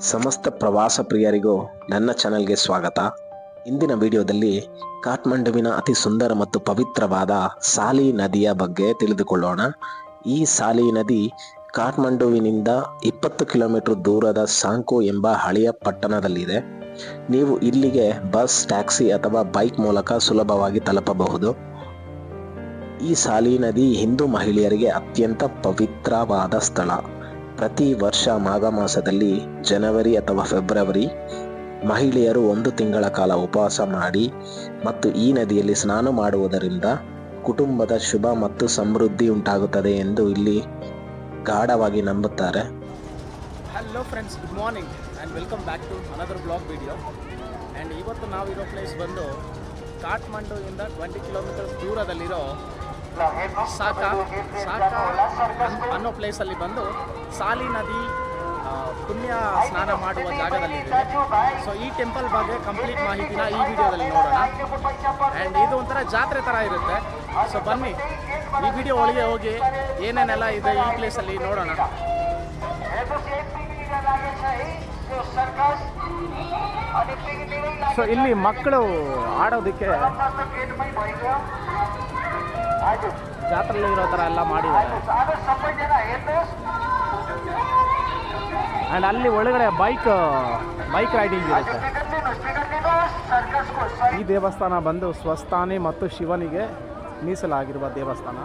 ಸಮಸ್ತ ಪ್ರವಾಸ ಪ್ರಿಯರಿಗೂ ನನ್ನ ಚಾನೆಲ್ಗೆ ಸ್ವಾಗತ. ಇಂದಿನ ವಿಡಿಯೋದಲ್ಲಿ ಕಾಠ್ಮಂಡುವಿನ ಅತಿ ಸುಂದರ ಮತ್ತು ಪವಿತ್ರವಾದ ಸಾಲಿ ನದಿಯ ಬಗ್ಗೆ ತಿಳಿದುಕೊಳ್ಳೋಣ. ಈ ಸಾಲಿ ನದಿ ಕಾಠ್ಮಂಡುವಿನಿಂದ 20 ಕಿಲೋಮೀಟರ್ ದೂರದ ಸಾಂಕೋ ಎಂಬ ಹಳೆಯ ಪಟ್ಟಣದಲ್ಲಿದೆ. ನೀವು ಇಲ್ಲಿಗೆ ಬಸ್, ಟ್ಯಾಕ್ಸಿ ಅಥವಾ ಬೈಕ್ ಮೂಲಕ ಸುಲಭವಾಗಿ ತಲುಪಬಹುದು. ಈ ಸಾಲಿ ನದಿ ಹಿಂದೂ ಮಹಿಳೆಯರಿಗೆ ಅತ್ಯಂತ ಪವಿತ್ರವಾದ ಸ್ಥಳ. ಪ್ರತಿ ವರ್ಷ ಮಾಘ ಮಾಸದಲ್ಲಿ ಜನವರಿ ಅಥವಾ ಫೆಬ್ರವರಿ ಮಹಿಳೆಯರು 1 ತಿಂಗಳ ಕಾಲ ಉಪವಾಸ ಮಾಡಿ ಮತ್ತು ಈ ನದಿಯಲ್ಲಿ ಸ್ನಾನ ಮಾಡುವುದರಿಂದ ಕುಟುಂಬದ ಶುಭ ಮತ್ತು ಸಮೃದ್ಧಿ ಉಂಟಾಗುತ್ತದೆ ಎಂದು ಇಲ್ಲಿ ಗಾಢವಾಗಿ ನಂಬುತ್ತಾರೆ. Hello friends, good morning and welcome back to another blog video. And ಇವತ್ತು ನಾವಿರೋ ಪ್ಲೇಸ್ ಬಂದು ಕಾಠ್ಮಂಡುವಿಂದ 20 ಕಿಲೋಮೀಟರ್ ದೂರದಲ್ಲಿರೋ ಸಾಕಾ ಅನ್ನೋ ಪ್ಲೇಸಲ್ಲಿ ಬಂದು ಸಾಲಿ ನದಿ ಪುಣ್ಯ ಸ್ನಾನ ಮಾಡುವ ಜಾಗದಲ್ಲಿದೆ. ಸೊ ಈ ಟೆಂಪಲ್ ಬಗ್ಗೆ ಕಂಪ್ಲೀಟ್ ಮಾಹಿತಿನ ಈ ವಿಡಿಯೋದಲ್ಲಿ ನೋಡೋಣ. ಆ್ಯಂಡ್ ಇದು ಒಂಥರ ಜಾತ್ರೆ ಥರ ಇರುತ್ತೆ. ಸೊ ಬನ್ನಿ ಈ ವಿಡಿಯೋ ಒಳಗೆ ಹೋಗಿ ಏನೇನೆಲ್ಲ ಇದೆ ಈ ಪ್ಲೇಸಲ್ಲಿ ನೋಡೋಣ. ಸೊ ಇಲ್ಲಿ ಮಕ್ಕಳು ಆಡೋದಕ್ಕೆ ಜಾತ್ರೆಯಲ್ಲಿ ಇರೋ ಥರ ಎಲ್ಲ ಮಾಡಿದ್ದಾರೆ. ಆ್ಯಂಡ್ ಅಲ್ಲಿ ಒಳಗಡೆ ಬೈಕ್ ರೈಡಿಂಗ್ ಇರುತ್ತೆ. ಈ ದೇವಸ್ಥಾನ ಬಂದು ಸ್ವಸ್ಥಾನಿ ಮತ್ತು ಶಿವನಿಗೆ ಮೀಸಲಾಗಿರುವ ದೇವಸ್ಥಾನ.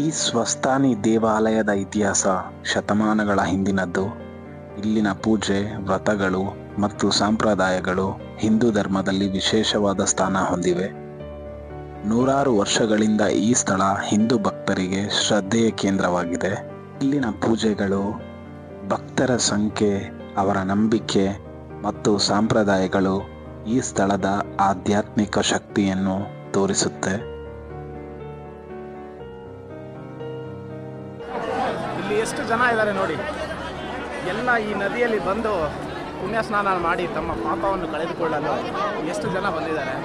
ಈ ಸ್ವಸ್ಥಾನಿ ದೇವಾಲಯದ ಇತಿಹಾಸ ಶತಮಾನಗಳ ಹಿಂದಿನದ್ದು. ಇಲ್ಲಿನ ಪೂಜೆ, ವ್ರತಗಳು ಮತ್ತು ಸಂಪ್ರದಾಯಗಳು ಹಿಂದೂ ಧರ್ಮದಲ್ಲಿ ವಿಶೇಷವಾದ ಸ್ಥಾನ ಹೊಂದಿವೆ. ನೂರಾರು ವರ್ಷಗಳಿಂದ ಈ ಸ್ಥಳ ಹಿಂದೂ ಭಕ್ತರಿಗೆ ಶ್ರದ್ಧೆಯ ಕೇಂದ್ರವಾಗಿದೆ. ಇಲ್ಲಿನ ಪೂಜೆಗಳು, ಭಕ್ತರ ಸಂಖ್ಯೆ, ಅವರ ನಂಬಿಕೆ ಮತ್ತು ಸಂಪ್ರದಾಯಗಳು ಈ ಸ್ಥಳದ ಆಧ್ಯಾತ್ಮಿಕ ಶಕ್ತಿಯನ್ನು ತೋರಿಸುತ್ತೆ. ಇಲ್ಲಿ ಎಷ್ಟು ಜನ ಇದ್ದಾರೆ ನೋಡಿ. ಎಲ್ಲ ಈ ನದಿಯಲ್ಲಿ ಬಂದು ಪುಣ್ಯ ಸ್ನಾನ ಮಾಡಿ ತಮ್ಮ ಪಾಪವನ್ನು ಕಳೆದುಕೊಳ್ಳಲು ಎಷ್ಟು ಜನ ಬಂದಿದ್ದಾರೆ.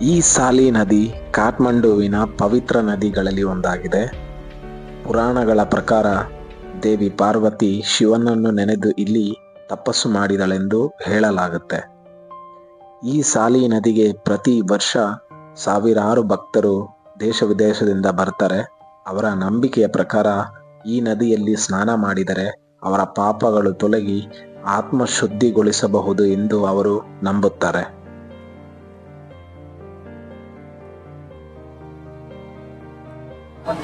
ಈ ಸಾಲಿ ನದಿ ಕಾಠ್ಮಂಡುವಿನ ಪವಿತ್ರ ನದಿಗಳಲ್ಲಿ ಒಂದಾಗಿದೆ. ಪುರಾಣಗಳ ಪ್ರಕಾರ ದೇವಿ ಪಾರ್ವತಿ ಶಿವನನ್ನು ನೆನೆದು ಇಲ್ಲಿ ತಪಸ್ಸು ಮಾಡಿದಳೆಂದು ಹೇಳಲಾಗುತ್ತೆ. ಈ ಸಾಲಿ ನದಿಗೆ ಪ್ರತಿ ವರ್ಷ ಸಾವಿರಾರು ಭಕ್ತರು ದೇಶ ವಿದೇಶದಿಂದ ಬರ್ತಾರೆ. ಅವರ ನಂಬಿಕೆಯ ಪ್ರಕಾರ ಈ ನದಿಯಲ್ಲಿ ಸ್ನಾನ ಮಾಡಿದರೆ ಅವರ ಪಾಪಗಳು ತೊಲಗಿ ಆತ್ಮ ಶುದ್ಧಿಗೊಳಿಸಬಹುದು ಎಂದು ಅವರು ನಂಬುತ್ತಾರೆ.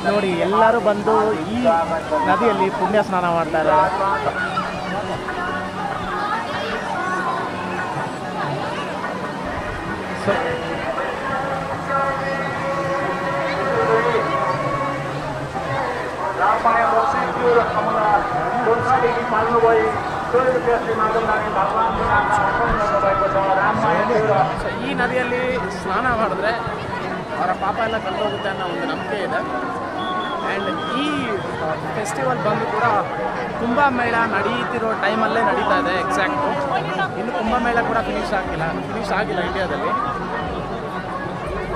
ನೋಡಿ, ಎಲ್ಲರೂ ಬಂದು ಈ ನದಿಯಲ್ಲಿ ಪುಣ್ಯ ಸ್ನಾನ ಮಾಡ್ತಾರೆ. ಈ ನದಿಯಲ್ಲಿ ಸ್ನಾನ ಮಾಡಿದ್ರೆ ಅವರ ಪಾಪ ಎಲ್ಲ ಕಳೆದೋಗುತ್ತೆ ಅನ್ನೋ ಒಂದು ನಂಬಿಕೆ ಇದೆ. ಆ್ಯಂಡ್ ಈ ಫೆಸ್ಟಿವಲ್ ಬಂದು ಕೂಡ ಕುಂಭಮೇಳ ನಡೀತಿರೋ ಟೈಮಲ್ಲೇ ನಡೀತಾ ಇದೆ. ಎಕ್ಸಾಕ್ಟು ಇನ್ನು ಕುಂಭಮೇಳ ಕೂಡ ಫಿನಿಶ್ ಆಗಿಲ್ಲ ಇಂಡಿಯಾದಲ್ಲಿ.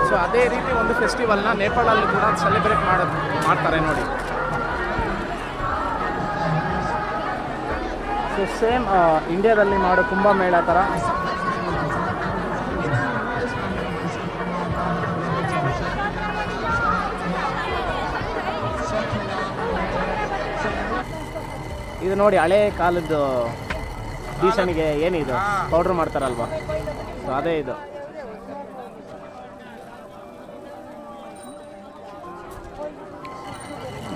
ಸೊ ಅದೇ ರೀತಿ ಒಂದು ಫೆಸ್ಟಿವಲ್ನ ನೇಪಾಳಲ್ಲಿ ಕೂಡ ಸೆಲೆಬ್ರೇಟ್ ಮಾಡ್ತಾರೆ ನೋಡಿ. ಸೊ ಸೇಮ್ ಇಂಡಿಯಾದಲ್ಲಿ ಮಾಡೋ ಕುಂಭಮೇಳ ಥರ ಇದು ನೋಡಿ. ಹಳೆ ಕಾಲದ್ದು ಭೀಷಣಿಗೆ ಏನಿದು ಪೌಡ್ರ್ ಮಾಡ್ತಾರಲ್ವ, ಸೊ ಅದೇ ಇದು.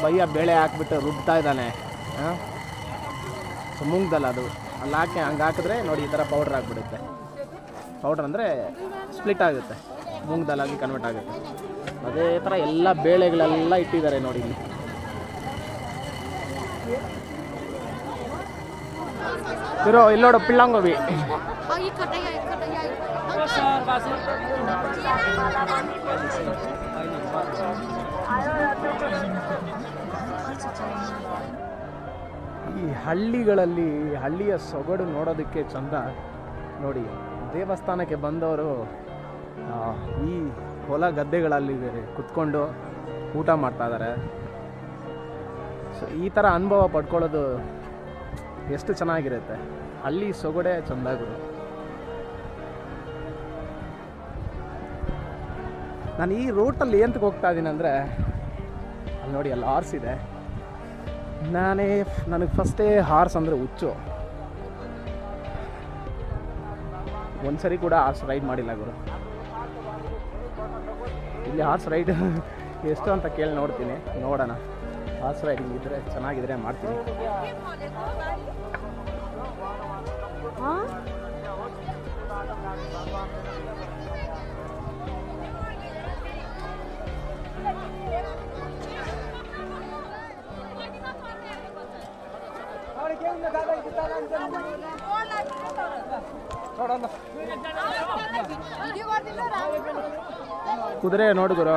ಭಯ್ಯ ಬೇಳೆ ಹಾಕ್ಬಿಟ್ಟು ರುಬ್ತಾ ಇದ್ದಾನೆ. ಸೊ ಮೂಂಗ್ದಲ್ಲ ಅದು. ಅಲ್ಲಿ ಹಂಗೆ ಹಾಕಿದ್ರೆ ನೋಡಿ ಈ ಥರ ಪೌಡ್ರ್ ಆಗಿಬಿಡುತ್ತೆ. ಪೌಡ್ರ್ ಅಂದರೆ ಸ್ಪ್ಲಿಟ್ ಆಗುತ್ತೆ, ಮೂಂಗ್ ದಾಲಾಗಿ ಕನ್ವರ್ಟ್ ಆಗುತ್ತೆ. ಅದೇ ಥರ ಎಲ್ಲ ಬೇಳೆಗಳೆಲ್ಲ ಇಟ್ಟಿದ್ದಾರೆ ನೋಡಿ ಇಲ್ಲಿ. ಇರೋ ಇಲ್ಲೋಡು ಪಿಳ್ಳಂಗೋವಿ. ಈ ಹಳ್ಳಿಗಳಲ್ಲಿ ಹಳ್ಳಿಯ ಸೊಗಡು ನೋಡೋದಕ್ಕೆ ಚಂದ ನೋಡಿ. ದೇವಸ್ಥಾನಕ್ಕೆ ಬಂದವರು ಈ ಹೊಲ ಗದ್ದೆಗಳಲ್ಲಿ ಕುತ್ಕೊಂಡು ಊಟ ಮಾಡ್ತಾ ಇದ್ದಾರೆ. ಸೊ ಈ ಥರ ಅನುಭವ ಪಡ್ಕೊಳ್ಳೋದು ಎಷ್ಟು ಚೆನ್ನಾಗಿರುತ್ತೆ. ಹಳ್ಳಿ ಸೊಗಡೆ ಚಂದಾಗುರು. ನಾನು ಈ ರೂಟಲ್ಲಿ ಏನಕ್ಕೆ ಹೋಗ್ತಾ ಇದ್ದೀನಿ ಅಂದರೆ, ಅಲ್ಲಿ ನೋಡಿ ಅಲ್ಲಿ ಹಾರ್ಸ್ ಇದೆ. ನನಗೆ ಫಸ್ಟೇ ಹಾರ್ಸ್ ಅಂದರೆ ಹುಚ್ಚು. ಒಂದ್ಸರಿ ಕೂಡ ಹಾರ್ಸ್ ರೈಡ್ ಮಾಡಿಲ್ಲ ಗುರು. ಇಲ್ಲಿ ಹಾರ್ಸ್ ರೈಡ್ ಎಷ್ಟು ಅಂತ ಕೇಳಿ ನೋಡ್ತೀನಿ, ನೋಡೋಣ. ಹಾರ್ಸ್ ರೈಡಿಂಗ್ ಇದ್ದರೆ ಚೆನ್ನಾಗಿದ್ರೆ ಮಾಡ್ತೀನಿ. ಕುದುರೆ ನೋಡು ಗುರು,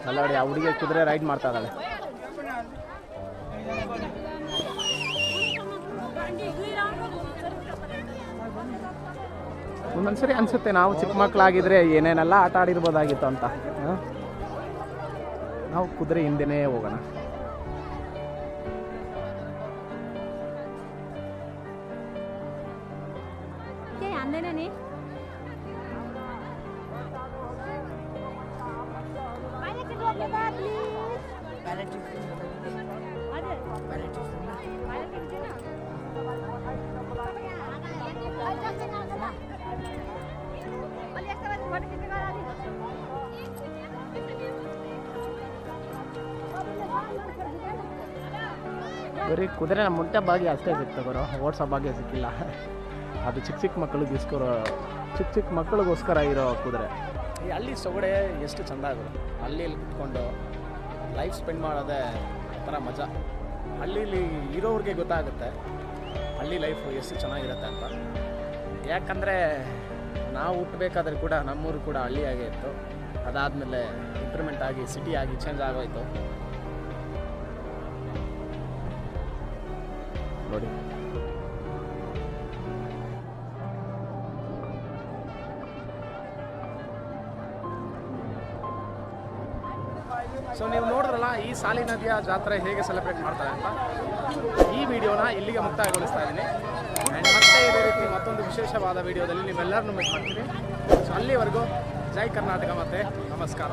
ಅಲ್ಲ ನೋಡಿ ಆ ಹುಡುಗಿ ಕುದುರೆ ರೈಡ್ ಮಾಡ್ತಾ ಇದ್ದಾಳೆ. ಒಂದೊಂದ್ಸರಿ ಅನ್ಸುತ್ತೆ ನಾವು ಚಿಕ್ಕ ಮಕ್ಕಳಾಗಿದ್ರೆ ಏನೇನೆಲ್ಲ ಆಟ ಆಡಿರ್ಬೋದಾಗಿತ್ತು ಅಂತ. ನಾವು ಕುದುರೆ ಹಿಂದೆನೇ ಹೋಗೋಣ. ಬರೀ ಕುದುರೆ ಮುಟ್ಟೆ ಭಾಗ್ಯ ಅಷ್ಟೇ ಸಿಕ್ತ ಬರೋ, ಓಡಿಸೋ ಭಾಗ್ಯ ಸಿಕ್ಕಿಲ್ಲ. ಅದು ಚಿಕ್ಕ ಮಕ್ಕಳಿಗೋಸ್ಕರ ಇರೋ ಕುದುರೆ. ಈ ಹಳ್ಳಿ ಸೊಗಡೆ ಎಷ್ಟು ಚೆಂದ ಆಗೋದು. ಹಳ್ಳಿಯಲ್ಲಿ ಕುತ್ಕೊಂಡು ಲೈಫ್ ಸ್ಪೆಂಡ್ ಮಾಡೋದೇ ಒಂಥರ ಮಜಾ. ಹಳ್ಳೀಲಿ ಇರೋರಿಗೆ ಗೊತ್ತಾಗುತ್ತೆ ಹಳ್ಳಿ ಲೈಫು ಎಷ್ಟು ಚೆನ್ನಾಗಿರುತ್ತೆ ಅಂತ. ಯಾಕಂದರೆ ನಾವು ಹುಟ್ಟಬೇಕಾದ್ರೆ ಕೂಡ ನಮ್ಮೂರು ಕೂಡ ಹಳ್ಳಿಯಾಗೇ ಇತ್ತು. ಅದಾದಮೇಲೆ ಇಂಪ್ರೂವ್ಮೆಂಟ್ ಆಗಿ ಸಿಟಿ ಆಗಿ ಚೇಂಜ್ ಆಗೋಯ್ತು ನೋಡಿ. ಸೊ ನೀವು ನೋಡಿದ್ರಲ್ಲ ಈ ಸಾಲಿ ನದಿಯ ಜಾತ್ರೆ ಹೇಗೆ ಸೆಲೆಬ್ರೇಟ್ ಮಾಡ್ತಾರೆ ಅಂತ. ಈ ವಿಡಿಯೋನ ಇಲ್ಲಿಗೆ ಮುಕ್ತಾಯಗೊಳಿಸ್ತಾ ಇದ್ದೀನಿ. ಆ್ಯಂಡ್ ಮತ್ತೆ ಇದೇ ರೀತಿ ಮತ್ತೊಂದು ವಿಶೇಷವಾದ ವಿಡಿಯೋದಲ್ಲಿ ನೀವೆಲ್ಲರನ್ನೂ ಮೀಟ್ ಮಾಡ್ತೀನಿ. ಸೊ ಅಲ್ಲಿವರೆಗೂ ಜೈ ಕರ್ನಾಟಕ ಮತ್ತು ನಮಸ್ಕಾರ.